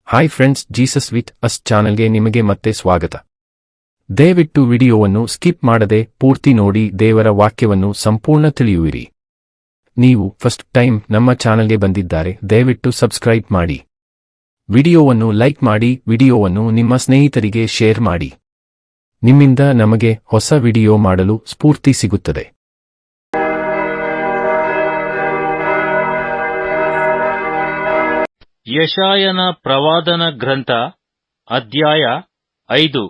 Hi friends, Jesus with us ಚಾನೆಲ್ಗೆ ನಿಮಗೆ ಮತ್ತೆ ಸ್ವಾಗತ. ದಯವಿಟ್ಟು ವಿಡಿಯೋವನ್ನು ಸ್ಕಿಪ್ ಮಾಡದೆ ಪೂರ್ತಿ ನೋಡಿ ದೇವರ ವಾಕ್ಯವನ್ನು ಸಂಪೂರ್ಣ ತಿಳಿಯುವಿರಿ. ನೀವು ಫಸ್ಟ್ ಟೈಮ್ ನಮ್ಮ ಚಾನೆಲ್ಗೆ ಬಂದಿದ್ದಾರೆ ದಯವಿಟ್ಟು ಸಬ್ಸ್ಕ್ರೈಬ್ ಮಾಡಿ. ವಿಡಿಯೋವನ್ನು ಲೈಕ್ ಮಾಡಿ, ವಿಡಿಯೋವನ್ನು ನಿಮ್ಮ ಸ್ನೇಹಿತರಿಗೆ ಶೇರ್ ಮಾಡಿ. ನಿಮ್ಮಿಂದ ನಮಗೆ ಹೊಸ ವಿಡಿಯೋ ಮಾಡಲು ಸ್ಫೂರ್ತಿ ಸಿಗುತ್ತದೆ. ಯೆಶಾಯನ ಪ್ರವಾದನ ಗ್ರಂಥ ಅಧ್ಯಾಯ 5.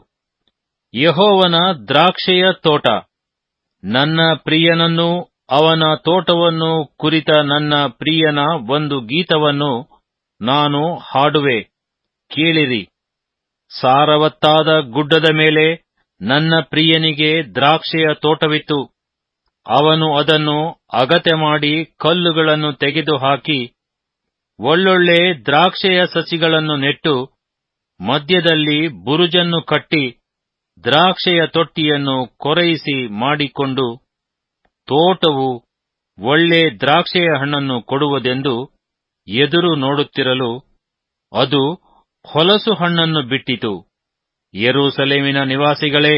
ಯೆಹೋವನ ದ್ರಾಕ್ಷೆಯ ತೋಟ. ನನ್ನ ಪ್ರಿಯನನ್ನು ಅವನ ತೋಟವನ್ನು ಕುರಿತ ನನ್ನ ಪ್ರಿಯನ ಒಂದು ಗೀತವನ್ನು ನಾನು ಹಾಡುವೆ, ಕೇಳಿರಿ. ಸಾರವತ್ತಾದ ಗುಡ್ಡದ ಮೇಲೆ ನನ್ನ ಪ್ರಿಯನಿಗೆ ದ್ರಾಕ್ಷೆಯ ತೋಟವಿತ್ತು. ಅವನು ಅದನ್ನು ಅಗತೆ ಮಾಡಿ ಕಲ್ಲುಗಳನ್ನು ತೆಗೆದುಹಾಕಿ ಒಳ್ಳೊಳ್ಳೆ ದ್ರಾಕ್ಷೆಯ ಸಸಿಗಳನ್ನು ನೆಟ್ಟು ಮಧ್ಯದಲ್ಲಿ ಬುರುಜನ್ನು ಕಟ್ಟಿ ದ್ರಾಕ್ಷೆಯ ತೊಟ್ಟಿಯನ್ನು ಕೊರೈಸಿ ಮಾಡಿಕೊಂಡು, ತೋಟವು ಒಳ್ಳೆ ದ್ರಾಕ್ಷೆಯ ಹಣ್ಣನ್ನು ಕೊಡುವುದೆಂದು ಎದುರು ನೋಡುತ್ತಿರಲು ಅದು ಹೊಲಸು ಹಣ್ಣನ್ನು ಬಿಟ್ಟಿತು. ಯೆರೂಸಲೇಮಿನ ನಿವಾಸಿಗಳೇ,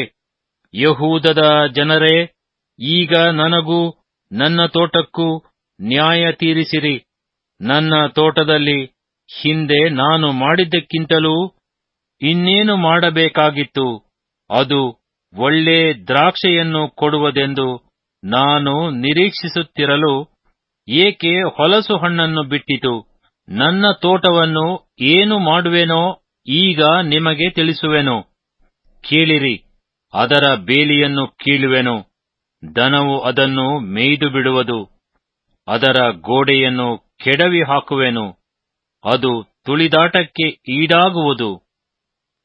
ಯೆಹೂದದ ಜನರೇ, ಈಗ ನನಗೂ ನನ್ನ ತೋಟಕ್ಕೂ ನ್ಯಾಯ ತೀರಿಸಿರಿ. ನನ್ನ ತೋಟದಲ್ಲಿ ಹಿಂದೆ ನಾನು ಮಾಡಿದ್ದಕ್ಕಿಂತಲೂ ಇನ್ನೇನು ಮಾಡಬೇಕಾಗಿತ್ತು? ಅದು ಒಳ್ಳೆ ದ್ರಾಕ್ಷೆಯನ್ನು ಕೊಡುವುದೆಂದು ನಾನು ನಿರೀಕ್ಷಿಸುತ್ತಿರಲು ಏಕೆ ಹೊಲಸು ಹಣ್ಣನ್ನು ಬಿಟ್ಟಿತು? ನನ್ನ ತೋಟವನ್ನು ಏನು ಮಾಡುವೆನೋ ಈಗ ನಿಮಗೆ ತಿಳಿಸುವೆನು. ಕೇಳಿರಿ, ಅದರ ಬೇಲಿಯನ್ನು ಕೀಳುವೆನು, ದನವು ಅದನ್ನು ಮೇಯ್ದು ಬಿಡುವುದು. ಅದರ ಗೋಡೆಯನ್ನು ಕೆಡವಿ ಹಾಕುವೆನು, ಅದು ತುಳಿದಾಟಕ್ಕೆ ಈಡಾಗುವುದು.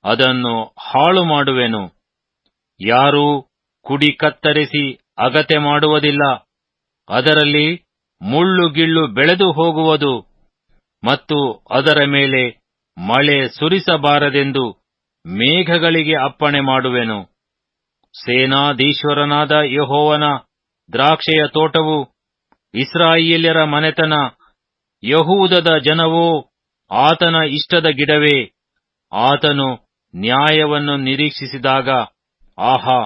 ಅದನ್ನು ಹಾಳು ಮಾಡುವೆನು. ಯಾರೂ ಕುಡಿ ಕತ್ತರಿಸಿ ಅಗತೆ ಮಾಡುವುದಿಲ್ಲ. ಅದರಲ್ಲಿ ಮುಳ್ಳುಗಿಳ್ಳು ಬೆಳೆದು ಹೋಗುವುದು ಮತ್ತು ಅದರ ಮೇಲೆ ಮಳೆ ಸುರಿಸಬಾರದೆಂದು ಮೇಘಗಳಿಗೆ ಅಪ್ಪಣೆ ಮಾಡುವೆನು. ಸೇನಾಧೀಶ್ವರನಾದ ಯೆಹೋವನ ದ್ರಾಕ್ಷೆಯ ತೋಟವು, ಇಸ್ರಾಯೇಲ್ಯರ ಮನೆತನ, ಯೆಹೂದದ ಜನವೋ ಆತನ ಇಷ್ಟದ ಗಿಡವೇ. ಆತನು ನ್ಯಾಯವನ್ನು ನಿರೀಕ್ಷಿಸಿದಾಗ ಆಹಾ,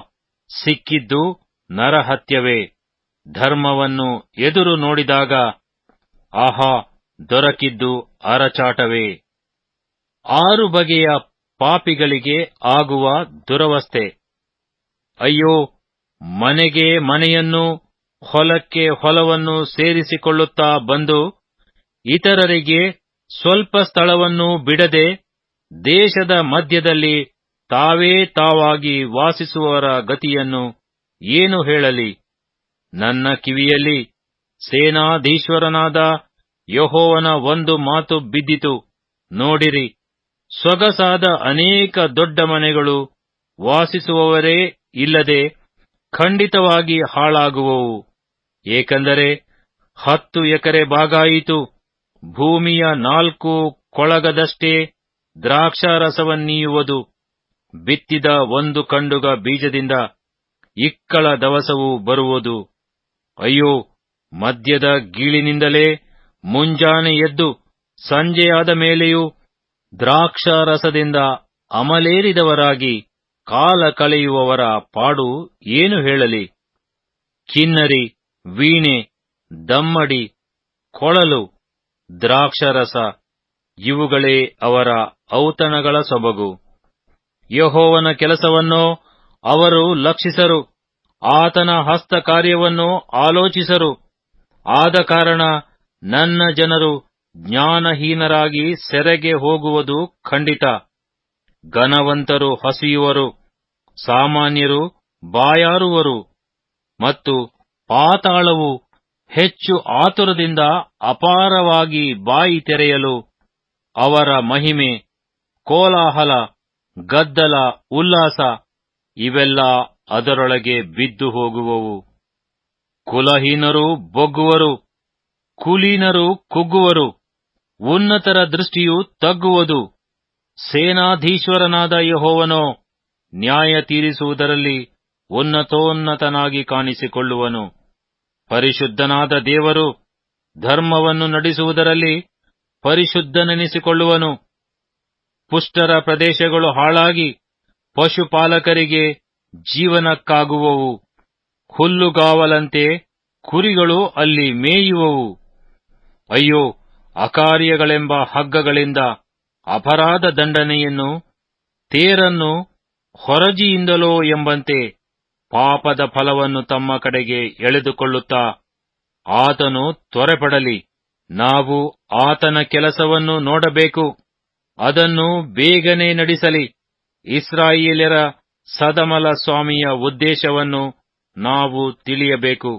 ಸಿಕ್ಕಿದ್ದು ನರಹತ್ಯವೇ. ಧರ್ಮವನ್ನು ಎದುರು ನೋಡಿದಾಗ ಆಹಾ, ದೊರಕಿದ್ದು ಅರಚಾಟವೇ. 6 ಬಗೆಯ ಪಾಪಿಗಳಿಗೆ ಆಗುವ ದುರವಸ್ಥೆ. ಅಯ್ಯೋ, ಮನೆಗೆ ಮನೆಯನ್ನು, ಹೊಲಕ್ಕೆ ಹೊಲವನ್ನು ಸೇರಿಸಿಕೊಳ್ಳುತ್ತಾ ಬಂದು ಇತರರಿಗೆ ಸ್ವಲ್ಪ ಸ್ಥಳವನ್ನು ಬಿಡದೆ ದೇಶದ ಮಧ್ಯದಲ್ಲಿ ತಾವೇ ತಾವಾಗಿ ವಾಸಿಸುವವರ ಗತಿಯನ್ನು ಏನು ಹೇಳಲಿ? ನನ್ನ ಕಿವಿಯಲ್ಲಿ ಸೇನಾಧೀಶ್ವರನಾದ ಯೆಹೋವನ ಒಂದು ಮಾತು ಬಿದ್ದಿತು. ನೋಡಿರಿ, ಸೊಗಸಾದ ಅನೇಕ ದೊಡ್ಡ ಮನೆಗಳು ವಾಸಿಸುವವರೇ ಇಲ್ಲದೆ ಖಂಡಿತವಾಗಿ ಹಾಳಾಗುವವು. ಏಕೆಂದರೆ 10 ಎಕರೆ ಭಾಗಾಯಿತು, ಭೂಮಿಯ 4 ಕೊಳಗದಷ್ಟೇ ದ್ರಾಕ್ಷಾರಸವನ್ನೀಯುವುದು. ಬಿತ್ತಿದ 1 ಕಂಡುಗ ಬೀಜದಿಂದ ಇಕ್ಕಳ ದವಸವು ಬರುವುದು. ಅಯ್ಯೋ, ಮದ್ಯದ ಗೀಳಿನಿಂದಲೇ ಮುಂಜಾನೆ ಎದ್ದು ಸಂಜೆಯಾದ ಮೇಲೆಯೂ ದ್ರಾಕ್ಷಾರಸದಿಂದ ಅಮಲೇರಿದವರಾಗಿ ಕಾಲ ಕಳೆಯುವವರ ಪಾಡು ಏನು ಹೇಳಲಿ? ಕಿನ್ನರಿ, ವೀಣೆ, ದಮ್ಮಡಿ, ಕೊಳಲು, ದ್ರಾಕ್ಷಾರಸ ಇವುಗಳೇ ಅವರ ಔತಣಗಳ ಸೊಬಗು. ಯೆಹೋವನ ಕೆಲಸವನ್ನೋ ಅವರು ಲಕ್ಷಿಸರು, ಆತನ ಹಸ್ತಕಾರ್ಯವನ್ನೋ ಆಲೋಚಿಸರು. ಆದ ಕಾರಣ ನನ್ನ ಜನರು ಜ್ಞಾನಹೀನರಾಗಿ ಸೆರೆಗೆ ಹೋಗುವುದು ಖಂಡಿತ. ಘನವಂತರು ಹಸಿಯುವರು, ಸಾಮಾನ್ಯರು ಬಾಯಾರುವರು, ಮತ್ತು ಪಾತಾಳವು ಹೆಚ್ಚು ಆತುರದಿಂದ ಅಪಾರವಾಗಿ ಬಾಯಿ ತೆರೆಯಲು ಅವರ ಮಹಿಮೆ, ಕೋಲಾಹಲ, ಗದ್ದಲ, ಉಲ್ಲಾಸ ಇವೆಲ್ಲ ಅದರೊಳಗೆ ಬಿದ್ದು ಹೋಗುವವು. ಕುಲಹೀನರು ಬೊಗ್ಗುವರು, ಕುಲೀನರು ಕುಗ್ಗುವರು, ಉನ್ನತರ ದೃಷ್ಟಿಯು ತಗ್ಗುವುದು. ಸೇನಾಧೀಶ್ವರನಾದ ಯೆಹೋವನೋ ನ್ಯಾಯ ತೀರಿಸುವುದರಲ್ಲಿ ಉನ್ನತೋನ್ನತನಾಗಿ ಕಾಣಿಸಿಕೊಳ್ಳುವನು. ಪರಿಶುದ್ಧನಾದ ದೇವರು ಧರ್ಮವನ್ನು ನಡೆಸುವುದರಲ್ಲಿ ಪರಿಶುದ್ಧನೆನಿಸಿಕೊಳ್ಳುವನು. ಪುಷ್ಟರ ಪ್ರದೇಶಗಳು ಹಾಳಾಗಿ ಪಶುಪಾಲಕರಿಗೆ ಜೀವನಕ್ಕಾಗುವವು. ಹುಲ್ಲುಗಾವಲಂತೆ ಕುರಿಗಳು ಅಲ್ಲಿ ಮೇಯುವವು. ಅಯ್ಯೋ, ಅಕಾರ್ಯಗಳೆಂಬ ಹಗ್ಗಗಳಿಂದ ಅಪರಾಧ ದಂಡನೆಯನ್ನು, ತೇರನ್ನು ಹೊರಜಿಯಿಂದಲೋ ಎಂಬಂತೆ ಪಾಪದ ಫಲವನ್ನು ತಮ್ಮ ಕಡೆಗೆ ಎಳೆದುಕೊಳ್ಳುತ್ತಾ, ಆತನು ತ್ವರೆಪಡಲಿ, ನಾವು ಆತನ ಕೆಲಸವನ್ನು ನೋಡಬೇಕು, ಅದನ್ನು ಬೇಗನೆ ನಡೆಸಲಿ. ಇಸ್ರಾಯೇಲ್ಯರ ಸದಮಲ ಸ್ವಾಮಿಯ ಉದ್ದೇಶವನ್ನು ನಾವು ತಿಳಿಯಬೇಕು.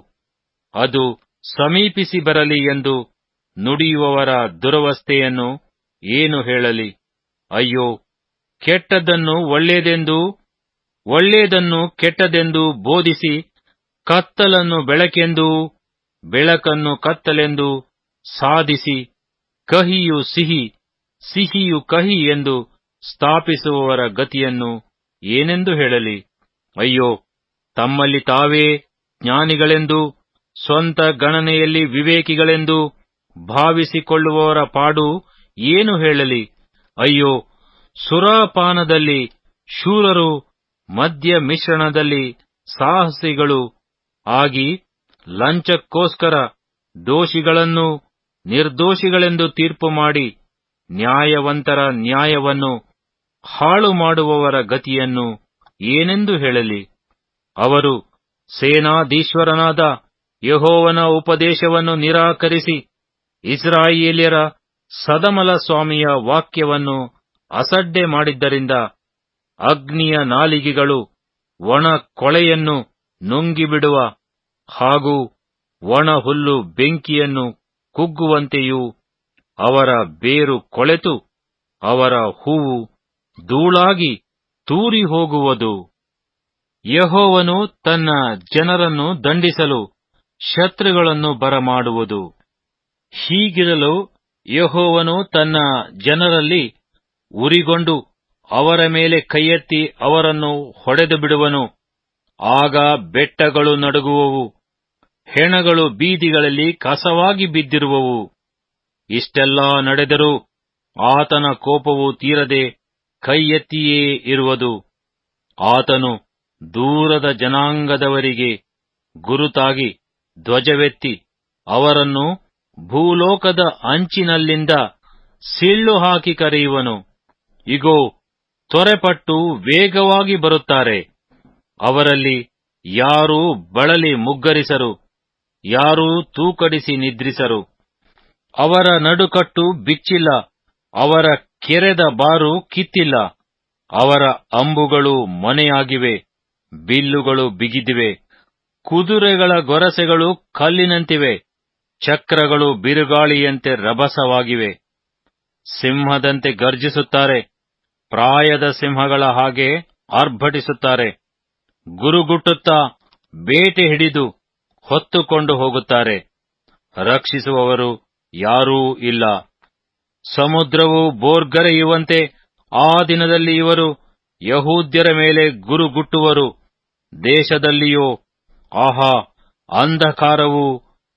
ಅದು ಸಮೀಪಿಸಿ ಬರಲಿ ಎಂದು ನುಡಿಯುವವರ ದುರವಸ್ಥೆಯನ್ನು ಏನು ಹೇಳಲಿ? ಅಯ್ಯೋ, ಕೆಟ್ಟದ್ದನ್ನು ಒಳ್ಳೆಯದೆಂದೂ ಒಳ್ಳೆಯದನ್ನು ಕೆಟ್ಟದೆಂದೂ ಬೋಧಿಸಿ, ಕತ್ತಲನ್ನು ಬೆಳಕೆಂದೂ ಬೆಳಕನ್ನು ಕತ್ತಲೆಂದೂ ಸಾಧಿಸಿ, ಕಹಿಯು ಸಿಹಿ, ಸಿಹಿಯು ಕಹಿ ಎಂದು ಸ್ಥಾಪಿಸುವವರ ಗತಿಯನ್ನು ಏನೆಂದು ಹೇಳಲಿ? ಅಯ್ಯೋ, ತಮ್ಮಲ್ಲಿ ತಾವೇ ಜ್ಞಾನಿಗಳೆಂದು, ಸ್ವಂತ ಗಣನೆಯಲ್ಲಿ ವಿವೇಕಿಗಳೆಂದು ಭಾವಿಸಿಕೊಳ್ಳುವವರ ಪಾಡು ಏನು ಹೇಳಲಿ? ಅಯ್ಯೋ, ಸುರಾಪಾನದಲ್ಲಿ ಶೂರರು, ಮದ್ಯ ಮಿಶ್ರಣದಲ್ಲಿ ಸಾಹಸಿಗಳು ಆಗಿ, ಲಂಚಕ್ಕೋಸ್ಕರ ದೋಷಿಗಳನ್ನು ನಿರ್ದೋಷಿಗಳೆಂದು ತೀರ್ಪು ಮಾಡಿ, ನ್ಯಾಯವಂತರ ನ್ಯಾಯವನ್ನು ಹಾಳು ಮಾಡುವವರ ಗತಿಯನ್ನು ಏನೆಂದು ಹೇಳಲಿ? ಅವರು ಸೇನಾಧೀಶ್ವರನಾದ ಯೆಹೋವನ ಉಪದೇಶವನ್ನು ನಿರಾಕರಿಸಿ, ಇಸ್ರಾಯೇಲ್ಯರ ಸದಮಲ ಸ್ವಾಮಿಯ ವಾಕ್ಯವನ್ನು ಅಸಡ್ಡೆ ಮಾಡಿದ್ದರಿಂದ, ಅಗ್ನಿಯ ನಾಲಿಗೆಗಳು ಒಣ ಕೊಳೆಯನ್ನು ನುಂಗಿಬಿಡುವ ಹಾಗೂ ಒಣ ಹುಲ್ಲು ಬೆಂಕಿಯನ್ನು ಕುಗ್ಗುವಂತೆಯೂ, ಅವರ ಬೇರು ಕೊಳೆತು ಅವರ ಹೂವು ಧೂಳಾಗಿ ತೂರಿ ಹೋಗುವುದು. ಯೆಹೋವನು ತನ್ನ ಜನರನ್ನು ದಂಡಿಸಲು ಶತ್ರುಗಳನ್ನು ಬರಮಾಡುವುದು. ಹೀಗಿರಲು ಯೆಹೋವನು ತನ್ನ ಜನರಲ್ಲಿ ಉರಿಗೊಂಡು ಅವರ ಮೇಲೆ ಕೈಯೆತ್ತಿ ಅವರನ್ನು ಹೊಡೆದು ಬಿಡುವನು. ಆಗ ಬೆಟ್ಟಗಳು ನಡುಗುವವು, ಹೆಣಗಳು ಬೀದಿಗಳಲ್ಲಿ ಕಸವಾಗಿ ಬಿದ್ದಿರುವವು. ಇಷ್ಟೆಲ್ಲಾ ನಡೆದರೂ ಆತನ ಕೋಪವು ತೀರದೆ ಕೈಯೆತ್ತಿಯೇ ಇರುವುದು. ಆತನು ದೂರದ ಜನಾಂಗದವರಿಗೆ ಗುರುತಾಗಿ ಧ್ವಜವೆತ್ತಿ ಅವರನ್ನು ಭೂಲೋಕದ ಅಂಚಿನಲ್ಲಿಂದ ಸಿಳ್ಳು ಹಾಕಿ ಕರೆಯುವನು. ಇಗೋ, ತ್ವರೆಪಟ್ಟು ವೇಗವಾಗಿ ಬರುತ್ತಾರೆ. ಅವರಲ್ಲಿ ಯಾರೂ ಬಳಲಿ ಮುಗ್ಗರಿಸರು, ಯಾರೂ ತೂಕಡಿಸಿ ನಿದ್ರಿಸರು. ಅವರ ನಡುಕಟ್ಟು ಬಿಚ್ಚಿಲ್ಲ, ಅವರ ಕೆರೆದ ಬಾರು ಕಿತ್ತಿಲ್ಲ. ಅವರ ಅಂಬುಗಳು ಮೊನೆಯಾಗಿವೆ, ಬಿಲ್ಲುಗಳು ಬಿಗಿದಿವೆ, ಕುದುರೆಗಳ ಗೊರಸೆಗಳು ಕಲ್ಲಿನಂತಿವೆ, ಚಕ್ರಗಳು ಬಿರುಗಾಳಿಯಂತೆ ರಭಸವಾಗಿವೆ. ಸಿಂಹದಂತೆ ಗರ್ಜಿಸುತ್ತಾರೆ, ಪ್ರಾಯದ ಸಿಂಹಗಳ ಹಾಗೆ ಆರ್ಭಟಿಸುತ್ತಾರೆ. ಗುರುಗುಟ್ಟುತ್ತಾ ಬೇಟೆ ಹಿಡಿದು ಹೊತ್ತುಕೊಂಡು ಹೋಗುತ್ತಾರೆ. ರಕ್ಷಿಸುವವರು ಯಾರೂ ಇಲ್ಲ. ಸಮುದ್ರವು ಬೋರ್ಗರೆಯುವಂತೆ ಆ ದಿನದಲ್ಲಿ ಇವರು ಯಹೂದ್ಯರ ಮೇಲೆ ಗುರುಗುಟ್ಟುವರು. ದೇಶದಲ್ಲಿಯೋ ಆಹಾ, ಅಂಧಕಾರವೂ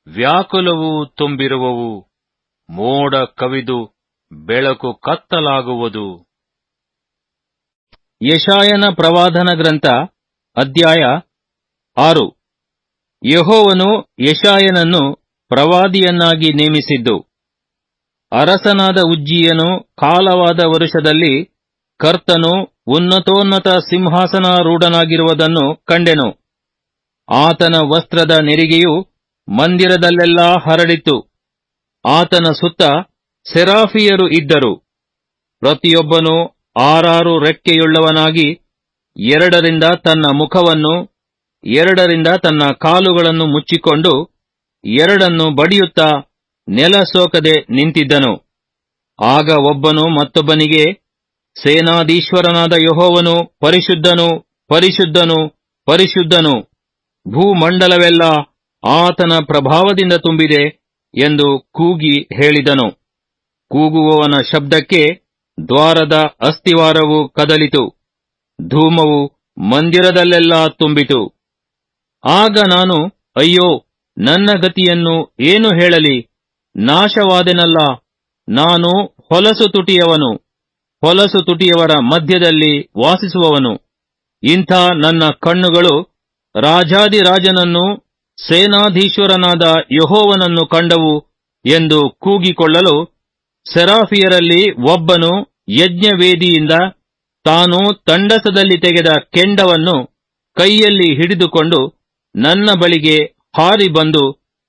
ವ್ಯಾಕುಲವೂ ತುಂಬಿರುವವು. ಮೋಡ ಕವಿದು ಬೆಳಕು ಕತ್ತಲಾಗುವುದು. ಯೆಶಾಯನ ಪ್ರವಾದನ ಗ್ರಂಥ ಅಧ್ಯಾಯ 6. ಯೆಹೋವನು ಯೆಶಾಯನನ್ನು ಪ್ರವಾದಿಯನ್ನಾಗಿ ನೇಮಿಸಿದ್ದು. ಅರಸನಾದ ಉಜ್ಜೀಯನು ಕಾಲವಾದ ವರುಷದಲ್ಲಿ ಕರ್ತನು ಉನ್ನತೋನ್ನತ ಸಿಂಹಾಸನಾರೂಢನಾಗಿರುವುದನ್ನು ಕಂಡೆನು. ಆತನ ವಸ್ತ್ರದ ನೆರಿಗೆಯು ಮಂದಿರದಲ್ಲೆಲ್ಲಾ ಹರಡಿತು. ಆತನ ಸುತ್ತ ಸೆರಾಫಿಯರು ಇದ್ದರು. ಪ್ರತಿಯೊಬ್ಬನು 6 ರೆಕ್ಕೆಯುಳ್ಳವನಾಗಿ, 2 ತನ್ನ ಮುಖವನ್ನು, 2 ತನ್ನ ಕಾಲುಗಳನ್ನು ಮುಚ್ಚಿಕೊಂಡು, 2 ಬಡಿಯುತ್ತಾ ನೆಲ ಸೋಕದೆ ನಿಂತಿದ್ದನು. ಆಗ ಒಬ್ಬನು ಮತ್ತೊಬ್ಬನಿಗೆ, ಸೇನಾಧೀಶ್ವರನಾದ ಯೆಹೋವನು ಪರಿಶುದ್ಧನು, ಪರಿಶುದ್ಧನು, ಪರಿಶುದ್ಧನು, ಭೂಮಂಡಲವೆಲ್ಲ ಆತನ ಪ್ರಭಾವದಿಂದ ತುಂಬಿದೆ ಎಂದು ಕೂಗಿ ಹೇಳಿದನು. ಕೂಗುವವನ ಶಬ್ದಕ್ಕೆ ದ್ವಾರದ ಅಸ್ತಿವಾರವು ಕದಲಿತು, ಧೂಮವು ಮಂದಿರದಲ್ಲೆಲ್ಲಾ ತುಂಬಿತು. ಆಗ ನಾನು, ಅಯ್ಯೋ, ನನ್ನ ಗತಿಯನ್ನು ಏನು ಹೇಳಲಿ? ನಾಶವಾದೆನಲ್ಲ, ನಾನು ಹೊಲಸು ತುಟಿಯವನು, ಹೊಲಸು ತುಟಿಯವರ ಮಧ್ಯದಲ್ಲಿ ವಾಸಿಸುವವನು. ಇಂಥ ನನ್ನ ಕಣ್ಣುಗಳು ರಾಜಾದಿರಾಜನನ್ನು, ಸೇನಾಧೀಶ್ವರನಾದ ಯೆಹೋವನನ್ನು ಕಂಡವು ಎಂದು ಕೂಗಿಕೊಳ್ಳಲು, ಸೆರಾಫಿಯರಲ್ಲಿ ಒಬ್ಬನು ಯಜ್ಞವೇದಿಯಿಂದ ತಾನು ತಂಡಸದಲ್ಲಿ ತೆಗೆದ ಕೆಂಡವನ್ನು ಕೈಯಲ್ಲಿ ಹಿಡಿದುಕೊಂಡು ನನ್ನ ಬಳಿಗೆ ಹಾರಿ ಬಂದು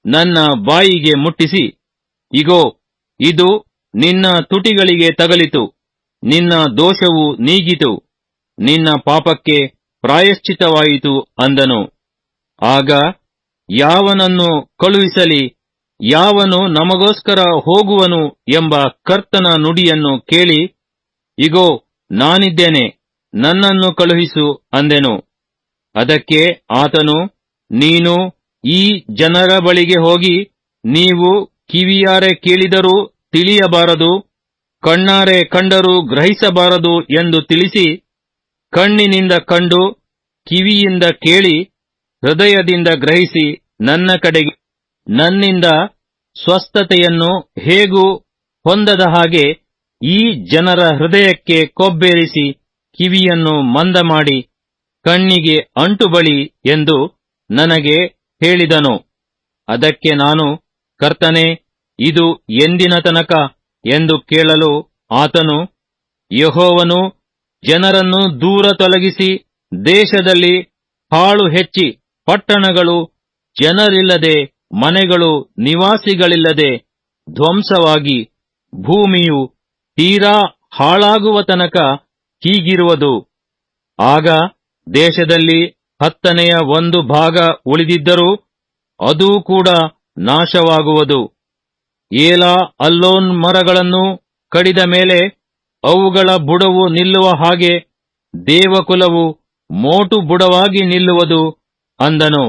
ನನ್ನ ಬಾಯಿಗೆ ಮುಟ್ಟಿಸಿ, ಇಗೋ, ಇದು ನಿನ್ನ ತುಟಿಗಳಿಗೆ ತಗಲಿತು, ನಿನ್ನ ದೋಷವು ನೀಗಿತು, ನಿನ್ನ ಪಾಪಕ್ಕೆ ಪ್ರಾಯಶ್ಚಿತ್ತವಾಯಿತು ಅಂದನು. ಆಗ ಯಾವನನ್ನು ಕಳುಹಿಸಲಿ, ಯಾವನು ನಮಗೋಸ್ಕರ ಹೋಗುವನು ಎಂಬ ಕರ್ತನ ನುಡಿಯನ್ನು ಕೇಳಿ, ಇಗೋ, ನಾನಿದ್ದೇನೆ, ನನ್ನನ್ನು ಕಳುಹಿಸು ಅಂದೆನು. ಅದಕ್ಕೆ ಆತನು, ನೀನು ಈ ಜನರ ಬಳಿಗೆ ಹೋಗಿ, ನೀವು ಕಿವಿಯಾರೆ ಕೇಳಿದರೂ ತಿಳಿಯಬಾರದು, ಕಣ್ಣಾರೆ ಕಂಡರೂ ಗ್ರಹಿಸಬಾರದು ಎಂದು ತಿಳಿಸಿ, ಕಣ್ಣಿನಿಂದ ಕಂಡು, ಕಿವಿಯಿಂದ ಕೇಳಿ, ಹೃದಯದಿಂದ ಗ್ರಹಿಸಿ ನನ್ನ ಕಡೆಗೆ ನನ್ನಿಂದ ಸ್ವಸ್ಥತೆಯನ್ನು ಹೇಗೂ ಹೊಂದದ ಹಾಗೆ ಈ ಜನರ ಹೃದಯಕ್ಕೆ ಕೊಬ್ಬೇರಿಸಿ, ಕಿವಿಯನ್ನು ಮಂದ ಮಾಡಿ, ಕಣ್ಣಿಗೆ ಅಂಟುಬಳಿ ಎಂದು ನನಗೆ ಹೇಳಿದನು. ಅದಕ್ಕೆ ನಾನು, ಕರ್ತನೇ, ಇದು ಎಂದಿನ ತನಕ ಎಂದು ಕೇಳಲು ಆತನು, ಯೆಹೋವನು ಜನರನ್ನು ದೂರ ತೊಲಗಿಸಿ, ದೇಶದಲ್ಲಿ ಹಾಳು ಹೆಚ್ಚಿ, ಪಟ್ಟಣಗಳು ಜನರಿಲ್ಲದೆ, ಮನೆಗಳು ನಿವಾಸಿಗಳಿಲ್ಲದೆ ಧ್ವಂಸವಾಗಿ, ಭೂಮಿಯು ತೀರಾ ಹಾಳಾಗುವ ತನಕ ಹೀಗಿರುವುದು. ಆಗ ದೇಶದಲ್ಲಿ 1/10 ಉಳಿದಿದ್ದರೂ ಅದೂ ಕೂಡ ನಾಶವಾಗುವುದು. ಏಲಾ ಅಲ್ಲೋನ್ ಮರಗಳನ್ನು ಕಡಿದ ಮೇಲೆ ಅವುಗಳ ಬುಡವು ನಿಲ್ಲುವ ಹಾಗೆ ದೇವಕುಲವು ಮೋಟು ಬುಡವಾಗಿ ನಿಲ್ಲುವುದು ಅಂದನು.